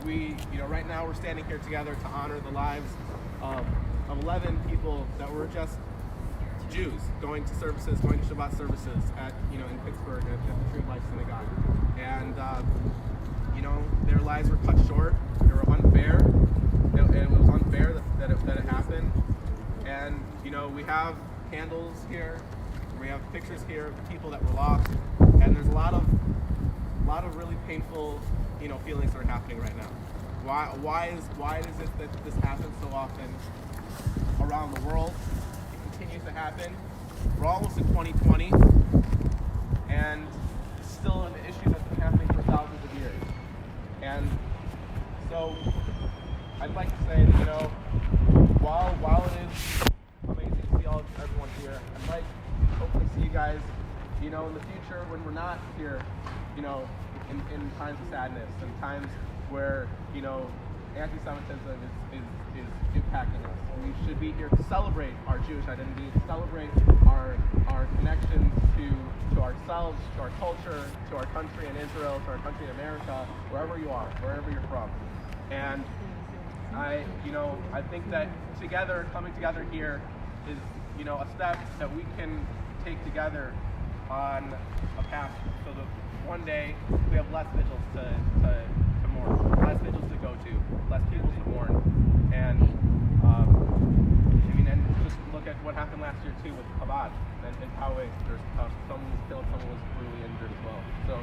right now we're standing here together to honor the lives of 11 people that were just Jews going to services, going to Shabbat services in Pittsburgh at the Tree of Life Synagogue. And, their lives were cut short. They were unfair. It was unfair that it happened. And, we have candles here. We have pictures here of people that were lost. And there's a lot of really painful, feelings that are happening right now. Why is it that this happens so often around the world? It continues to happen. We're almost in 2020, and it's still an issue that's been happening for thousands of years. And so I'd like to say that, while it is amazing to see everyone here, I'd like to hopefully see you guys, in the future when we're not here, in times of sadness and times where, anti-Semitism is impacting us. We should be here to celebrate our Jewish identity, to celebrate our connections to ourselves, to our culture, to our country in Israel, to our country in America, wherever you are, wherever you're from. And I think that coming together here is, a step that we can take together on a path so that one day we have less vigils to mourn, less vigils to go to, less people to mourn. And and just look at what happened last year too with Chabad and how there's someone was killed, someone was brutally injured as well. So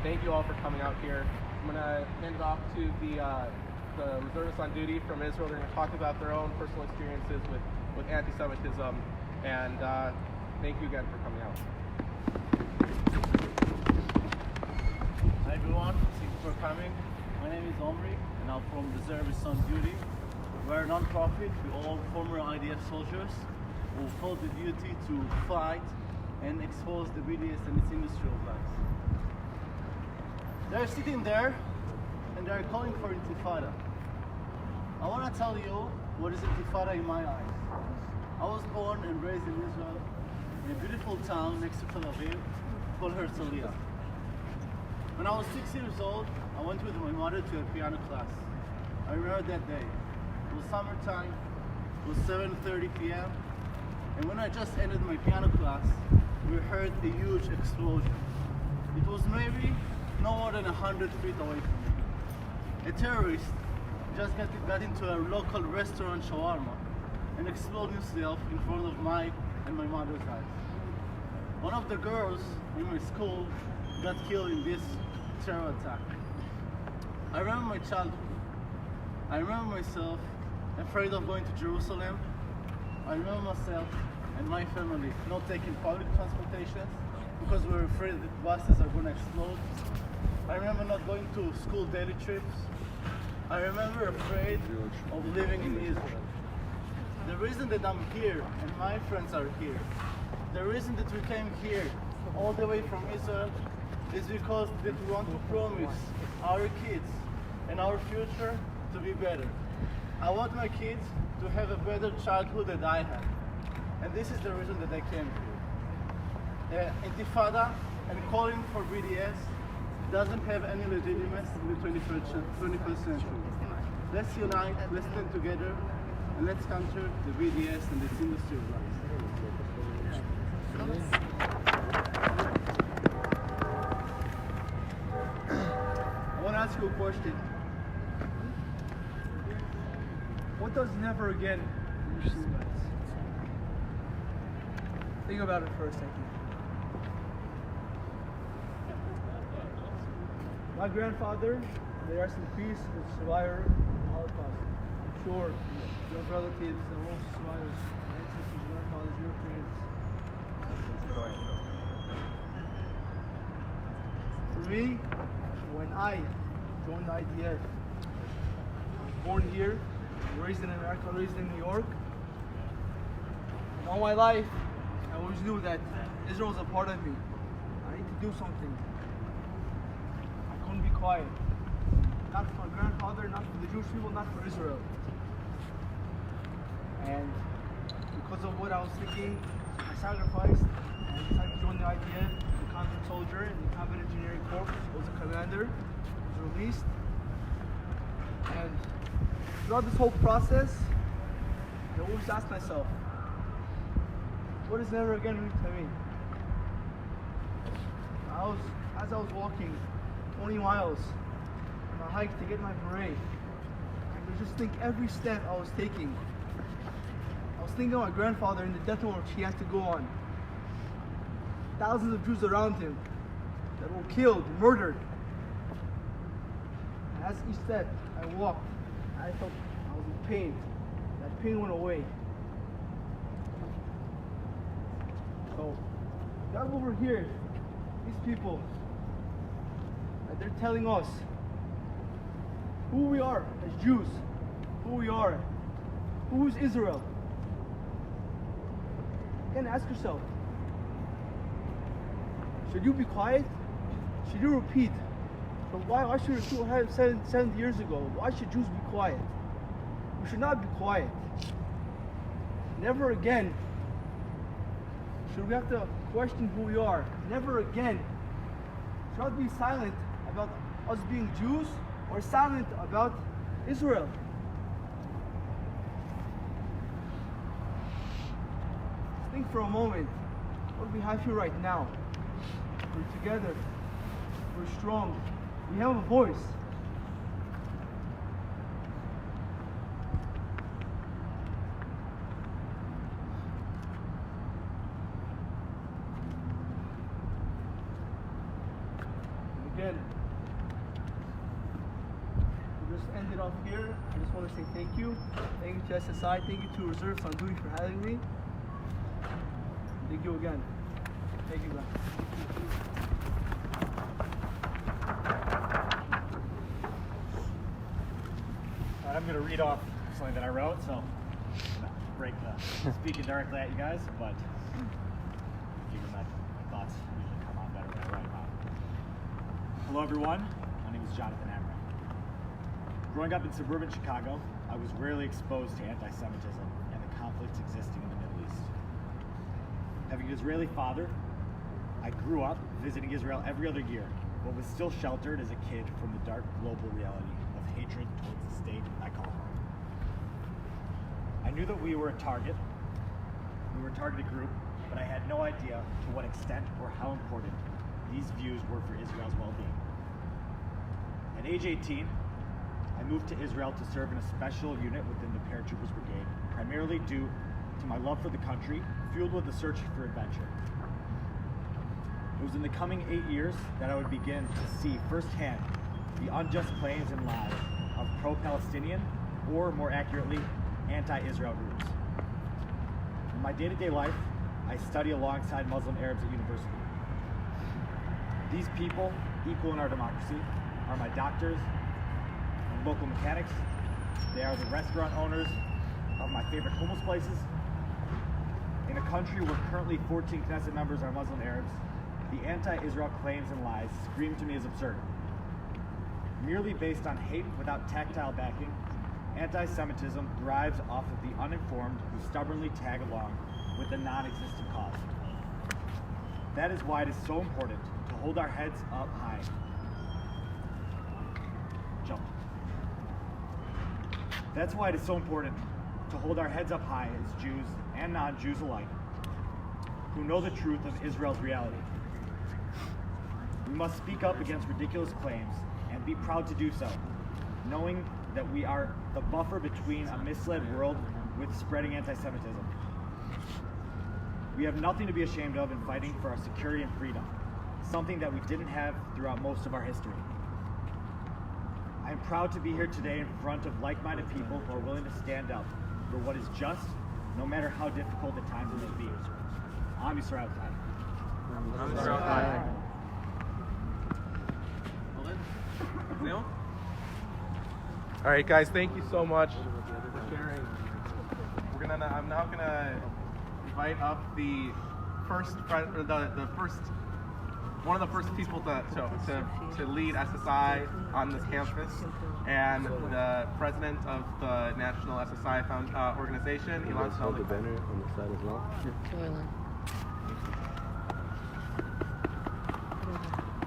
thank you all for coming out here. I'm gonna hand it off to the reservists on duty from Israel. They're gonna talk about their own personal experiences with anti-Semitism. And thank you again for coming out. Hi everyone, thank you for coming. My name is Omri and I'm from Reservists on Duty. We're a non-profit, we're all former IDF soldiers who felt the duty to fight and expose the BDS and its industry of lies. They're sitting there and they're calling for Intifada. I want to tell you what is Intifada in my eyes. I was born and raised in Israel, in a beautiful town next to Tel Aviv called Herzliya. When I was 6 years old, I went with my mother to a piano class. I remember that day. It was summertime, it was 7:30 p.m. And when I just ended my piano class, we heard a huge explosion. It was maybe no more than 100 feet away from me. A terrorist just got into a local restaurant shawarma and exploded himself in front of my and my mother's eyes. One of the girls in my school got killed in this terror attack. I remember my childhood. I remember myself afraid of going to Jerusalem. I remember myself and my family not taking public transportation because we were afraid that buses are going to explode. I remember not going to school daily trips. I remember afraid of living in Israel. The reason that I'm here and my friends are here, the reason that we came here all the way from Israel is because that we want to promise our kids and our future to be better. I want my kids to have a better childhood than I had. And this is the reason that I came here. Intifada and calling for BDS doesn't have any legitimacy in the 21st century. Let's unite, let's stand together, and let's counter the BDS and its industry of lies. I want to ask you a question. What does never again usually mean? Think about it for a second. My grandfather, may he rest in peace, was a survivor of the Holocaust. I'm sure your relatives are also survivors. My ancestors, grandfathers, your parents. For me, when I joined the IDF, I was born here, raised in America, raised in New York. And all my life, I always knew that Israel was a part of me. I need to do something. I couldn't be quiet. Not for my grandfather, not for the Jewish people, not for Israel. And because of what I was thinking, I sacrificed and I decided to join the IDF, the combat soldier in the combat engineering corps. I was a commander, was released. And throughout this whole process, I always ask myself, what does never again mean to me? As I was walking 20 miles on a hike to get my beret, I could just think every step I was taking. I was thinking of my grandfather in the death march he had to go on. Thousands of Jews around him that were killed, murdered. And as each step I walked, I felt I was in pain. That pain went away. So, God over here, these people, they're telling us who we are as Jews, who we are, who is Israel. Again, ask yourself, should you be quiet? Should you repeat? So why should Rasul have said 70 years ago, why should Jews be quiet? We should not be quiet. Never again should we have to question who we are. Never again should we be silent about us being Jews or silent about Israel. Think for a moment what we have here right now. We're together. We're strong. We have a voice. Again, we just ended off here. I just want to say thank you. Thank you to SSI. Thank you to Reserves on Duty for having me. Thank you again. Thank you, guys. All right, I'm going to read off something that I wrote, so I'm going to break the speaking directly at you guys, but I figure my thoughts usually come out better when I write them out. Hello, everyone. My name is Jonathan Amram. Growing up in suburban Chicago, I was rarely exposed to anti-Semitism and the conflicts existing in the Middle East. Having an Israeli father, I grew up visiting Israel every other year, but was still sheltered as a kid from the dark global reality of hatred towards the state I call home. I knew that we were a targeted group, but I had no idea to what extent or how important these views were for Israel's well-being. At age 18, I moved to Israel to serve in a special unit within the Paratroopers Brigade, primarily due to my love for the country, fueled with a search for adventure. It was in the coming 8 years that I would begin to see firsthand the unjust claims and lies of pro-Palestinian, or more accurately, anti-Israel groups. In my day-to-day life, I study alongside Muslim Arabs at university. These people, equal in our democracy, are my doctors and local mechanics. They are the restaurant owners of my favorite hummus places. In a country where currently 14 Knesset members are Muslim Arabs, the anti-Israel claims and lies scream to me as absurd. Merely based on hate without tactile backing, anti-Semitism thrives off of the uninformed who stubbornly tag along with the non-existent cause. That is why it is so important to hold our heads up high. Jump. That's why it is so important to hold our heads up high as Jews and non-Jews alike, who know the truth of Israel's reality. We must speak up against ridiculous claims and be proud to do so, knowing that we are the buffer between a misled world with spreading anti-Semitism. We have nothing to be ashamed of in fighting for our security and freedom, something that we didn't have throughout most of our history. I am proud to be here today in front of like-minded people who are willing to stand up for what is just, no matter how difficult at times it may be. Am Yisrael Chai. All right, guys, thank you so much for sharing. I'm now gonna invite up the one of the first people to lead SSI on this campus, and the president of the National SSI organization, Elon Hold the banner on the side as well.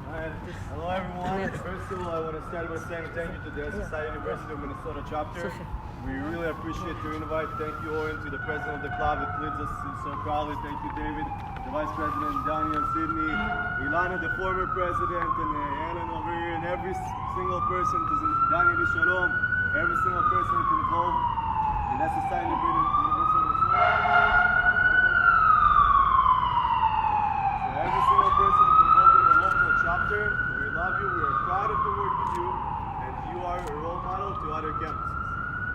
Hello everyone. First of all, I want to start by saying thank you to the Society University of Minnesota chapter. We really appreciate your invite. Thank you, Owen, to the president of the club that leads us so proudly. Thank you, David, the vice president, Daniel, Sydney, Ilana, the former president, and Alan over here, and every single person, Daniel Shalom, every single person that's involved in that Society of University of Minnesota. Every single person involved in your local chapter, we love you, we are proud of the work you do, and you are a role model to other campuses.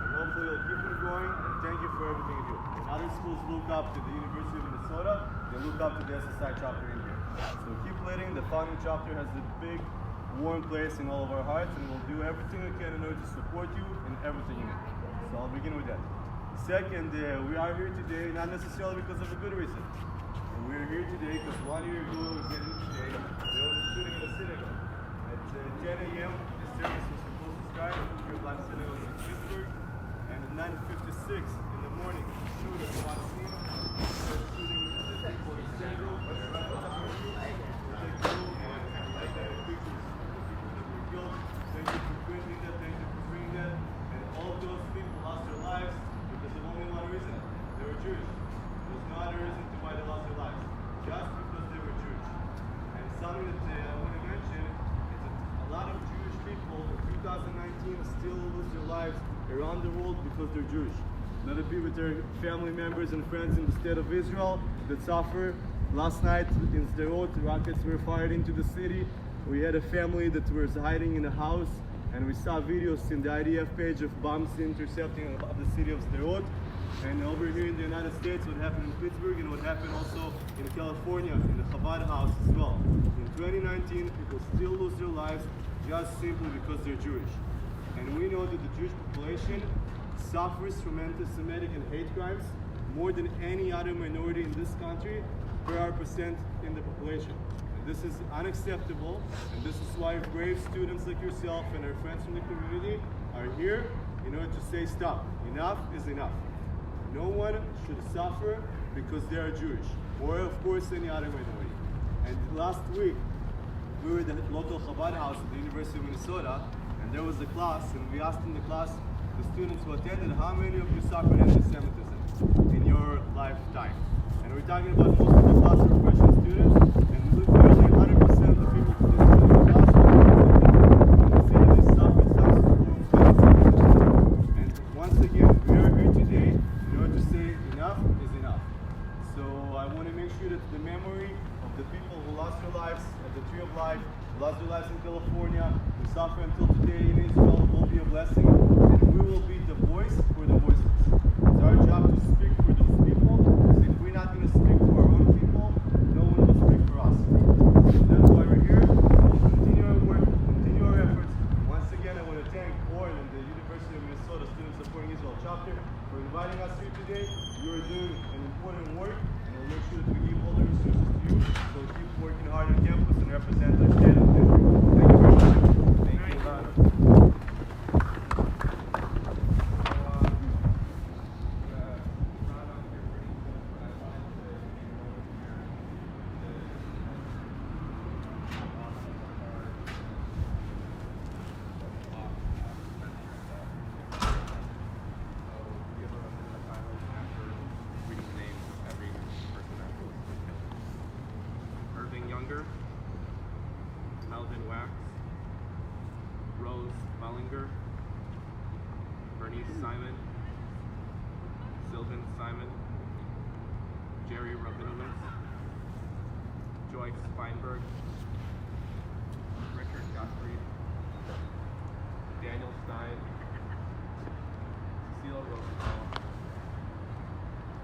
And hopefully you'll keep it going, and thank you for everything you do. When other schools look up to the University of Minnesota, they look up to the SSI chapter in here. So keep leading. The founding chapter has a big, warm place in all of our hearts, and we'll do everything we can in order to support you in everything you need. So I'll begin with that. Second, we are here today not necessarily because of a good reason. We're here today because 1 year ago, again today, there was a shooting in the synagogue. At 10 a.m., the service was supposed to start at the Black Synagogue in Pittsburgh, and at 9:56 in the morning, the shooter was seen shooting the people in the synagogue. We'll take a look and like pictures of the people that were killed. Thank you for printing that, thank you for bringing that. And all of those people lost their lives because of only one reason. They were Jewish. There's no other reason to why they lost their lives. Just because they were Jewish. And something that I want to mention is that a lot of Jewish people in 2019 still lose their lives around the world because they're Jewish. Let it be with their family members and friends in the state of Israel that suffer. Last night in Sderot, rockets were fired into the city. We had a family that was hiding in a house, and we saw videos in the IDF page of bombs intercepting of the city of Sderot. And over here in the United States, what happened in Pittsburgh and what happened also in California, in the Chabad house as well. In 2019, people still lose their lives just simply because they're Jewish. And we know that the Jewish population suffers from anti-Semitic and hate crimes more than any other minority in this country per percent in the population. And this is unacceptable, and this is why brave students like yourself and our friends from the community are here in order to say stop. Enough is enough. No one should suffer because they are Jewish, or of course any other minority. And last week, we were at the local Chabad house at the University of Minnesota, and there was a class, and we asked in the class, the students who attended, how many of you suffered anti-Semitism in your lifetime? And we're talking about most of the class were Christian students, and nearly 100% of the people participating in the class were say that they suffered some form of anti-Semitism. And once again, we are here today in order to say enough is enough. So I want to make sure that the memory of the people who lost their lives at the Tree of Life, who lost their lives in California, who suffer until today in Israel will be a blessing, and we will be the voice for the voiceless. It's our job to speak for those people, because if we're not going to speak for our own people, no one will speak for us. So that's why we're here. We'll continue our work, continue our efforts. Once again, I want to thank Oren and the University of Minnesota Student Supporting Israel chapter for inviting us here today. You are doing an important work, and we'll make sure that we give all the resources to you. So keep working hard on campus and represent our state of Israel. Thank you very much. Thank you. Younger, Melvin Wax, Rose Bellinger, Bernice Simon, Sylvan Simon, Jerry Rabinowitz, Joyce Feinberg, Richard Gottfried, Daniel Stein, Cecile Rosenthal,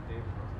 Dave Brooks.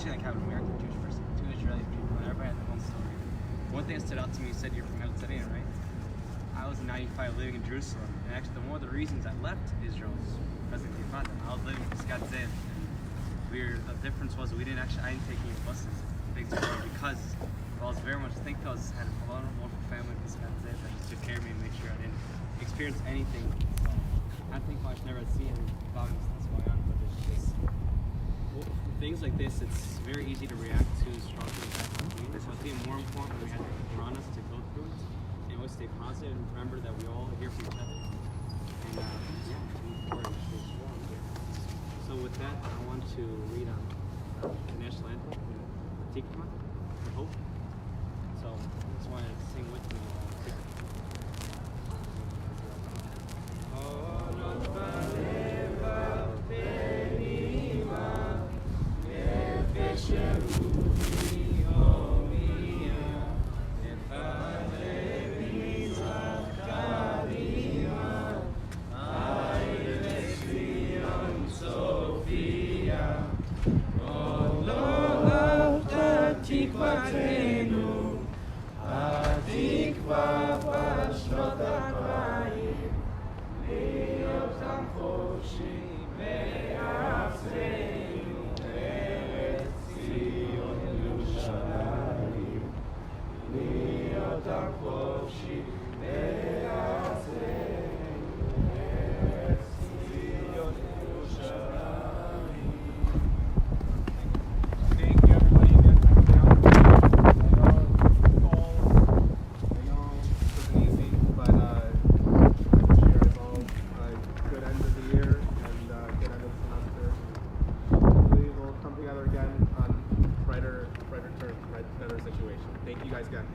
especially like having an American Jewish person, two Israeli people, and everybody had their own story. One thing that stood out to me, you said you're from Palestine, right? I was in 95 living in Jerusalem, and actually one of the reasons I left Israel was because of Intifada. I was living in Pescat Zev, and the difference was I didn't take any buses, big story, because I was very much thankful. I had a wonderful family in Pescat Zev that just took care of me and made sure I didn't experience anything. I think I've never seen violence that's going on, but it's just things like this. It's very easy to react to strongly. So I think more important, we have to run us to go through it and always stay positive and remember that we all are here for each other. And move forward and stay strong. So with that, I want to read the national anthem, Tikva, for hope. So I just want to sing with me. Thank you guys again.